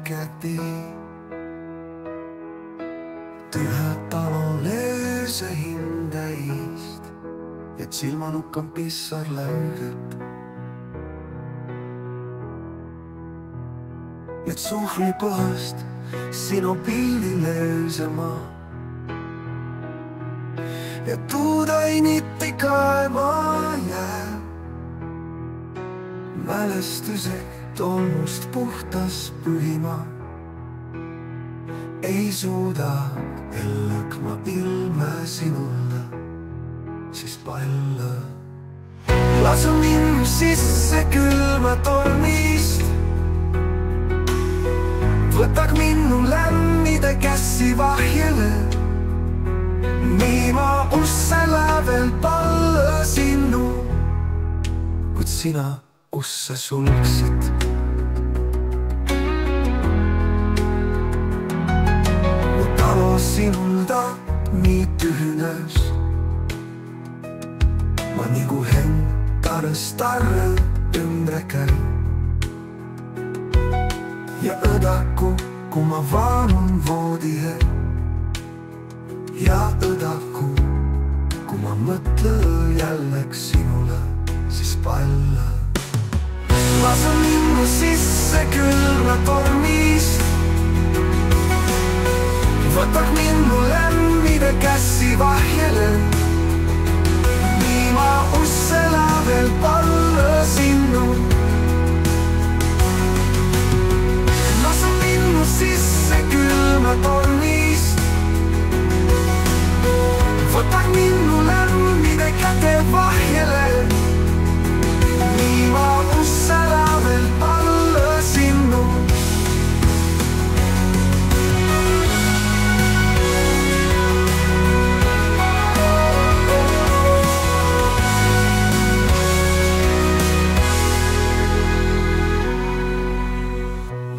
käti. Tühä talo lööse hindeist, et silmanukkan pissar längeb. Et suhli põhast sinu pildi löösema. Ja tuuda initti kaema jääb. Mälestusek tolmust puhtas pühima. Ei suuda ellõkma ilme sinulda, siis palju. Lasu mind sisse külma tormist. Võtag minnu lämmide kässi vahjele. Nii ma usse lävel palla sinu, kuid sina usse sulgsid. Mu talo sinulda nii tühnes. Ma nagu hentarest arre ümbre käin. Ja õdaku, kui ma vaanun voodihe. Ja õdaku, kui ma mõtlen jälleks sinule, siis palla. Lase minnu sisse külma tormist. Võtag minnu lämmide kässi vahjele. Nii ma usse lävel palla sinu. Lase minnu sisse külma tormist. Võtag minnu lämmide käte vahjele. Nii ma usse lävel palla sinu.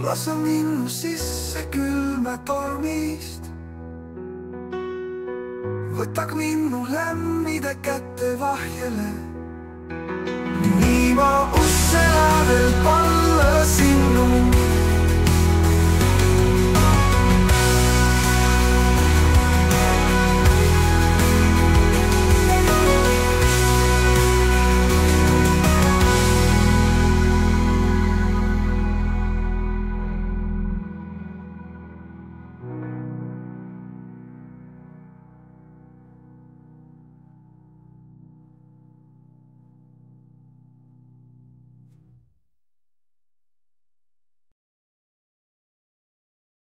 Lase minnu sisse külma tormist. Võtag minnu lämmide kätte vahjele. Nii ma usse lävel